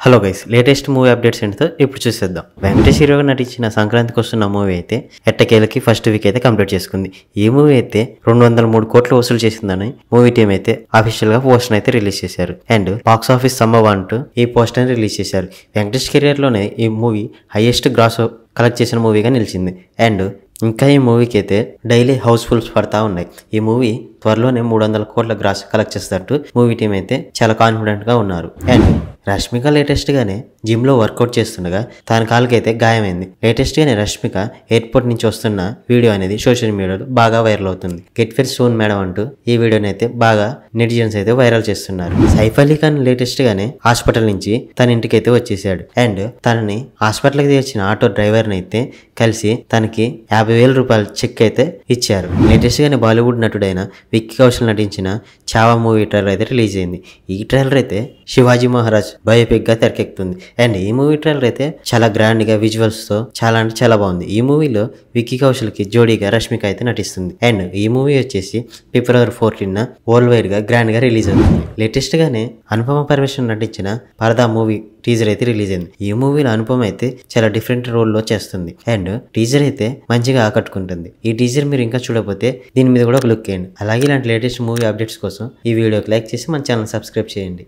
Hello guys, latest movie updates ఏంటో ఇప్పుడు చూసేద్దాం. వెంకటేష్ హీరోగా నటించిన సంక్రాంతికి వస్తున్న మూవీ అయితే ఎట్టకేలకి ఫస్ట్ వీక్ అయితే కంప్లీట్ చేసుకుంది. ఈ మూవీ అయితే 203 కోట్లు వసూలు చేసిందని మూవీ టీం అయితే అఫీషియల్ గా పోస్టర్ అయితే రిలీజ్ చేశారు. అండ్ బాక్స్ ఆఫీస్ సమ్మర్ అంటూ ఈ పోస్టర్ రిలీజ్ చేశారు. వెంకటేష్ కెరియర్ లోనే ఈ మూవీ హైయెస్ట్ గ్రాస్ కలెక్ట్ చేసిన మూవీగా నిలిచింది. అండ్ ఇంకా ఈ మూవీకి అయితే డైలీ హౌస్ఫుల్స్ పడతా ఉన్నాయి. ఈ మూవీ త్వరలోనే 300 కోట్ల గ్రాస్ కలెక్ట్ చేసేటట్టు మూవీ టీం అయితే చాలా కాన్ఫిడెంట్ గా ఉన్నారు. అండ్ రష్మిక లేటెస్ట్ గానే జిమ్ లో వర్కౌట్ చేస్తుండగా తన కాలుకైతే గాయమైంది. లేటెస్ట్ గానే రష్మిక ఎయిర్పోర్ట్ నుంచి వస్తున్న వీడియో అనేది సోషల్ మీడియాలో బాగా వైరల్ అవుతుంది. గెట్ వెల్ సూన్ మేడం అంటూ ఈ వీడియోని అయితే బాగా నెటిజన్స్ అయితే వైరల్ చేస్తున్నారు. సైఫ్ అలీ ఖాన్ లేటెస్ట్ గానే హాస్పిటల్ నుంచి తన ఇంటికి అయితే వచ్చేసాడు. అండ్ తనని హాస్పిటల్ కి తెచ్చిన ఆటో డ్రైవర్ ని అయితే కలిసి తనకి 50,000 రూపాయల చెక్ అయితే ఇచ్చారు. లేటెస్ట్ గానే బాలీవుడ్ నటుడైన విక్కీ కౌశల్ నటించిన చావా మూవీ ట్రైలర్ అయితే రిలీజ్ అయింది. ఈ ట్రైలర్ అయితే శివాజీ మహారాజ్ బయోపిక్ గా తెరకెక్కుతుంది. అండ్ ఈ మూవీ ట్రైలర్ అయితే చాలా గ్రాండ్ గా విజువల్స్ తో చాలా అంటే చాలా బాగుంది. ఈ మూవీలో విక్కీ కౌశల్ కి జోడీగా రష్మిక అయితే నటిస్తుంది. అండ్ ఈ మూవీ వచ్చేసి February 14 వరల్డ్ వైడ్ గా గ్రాండ్ గా రిలీజ్ అవుతుంది. లేటెస్ట్ గానే అనుపమ పరమేశ్వరన్ నటించిన పరదా మూవీ టీజర్ అయితే రిలీజ్ అయింది. ఈ మూవీలో అనుపమ అయితే చాలా డిఫరెంట్ రోల్ లో చేస్తుంది. అండ్ టీజర్ అయితే మంచిగా ఆకట్టుకుంటుంది. ఈ టీజర్ మీరు ఇంకా చూడకపోతే దీని మీద కూడా ఒక లుక్ వేయండి. అలాగే ఇలాంటి లేటెస్ట్ మూవీ అప్డేట్స్ కోసం ఈ వీడియోకి లైక్ చేసి మన ఛానల్ సబ్స్క్రైబ్ చేయండి.